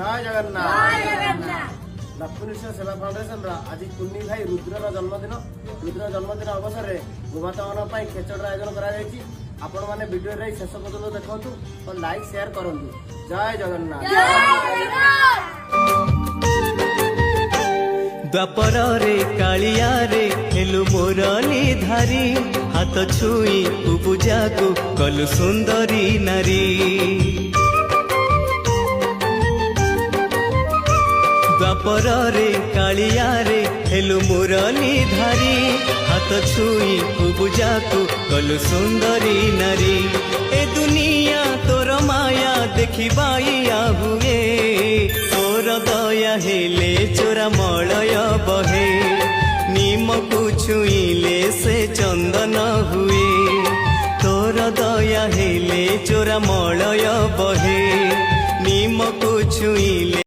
जय जगन्नाथ। लक्ष्मी सेवा फाउंडेशन आज कुन्नी भाई रुद्र जन्मदिन अवसर में गोमाता मान खेचड़ आयोजन कर मैंने वीडियो शेष पर्यटन देखु और लाइक शेयर करूँ। जय जगन्नाथ। द्वापर रे कालिया रे हेलु मोरनी धारी हाथ छुई पूजा को कलु सुंदरी नारी। द्वापर रे कालिया रे हेलु मोरनी धारी हाथ छुई पूजा को कलु सुंदरी नारी। ए दुनिया तोर माया देखिबाइया हुए तोर दया हेले चोरा मलय बहे निमकु छुईले से चंदन हुए तोर दया हेले चोरा मलय बहे निमकु छुईले।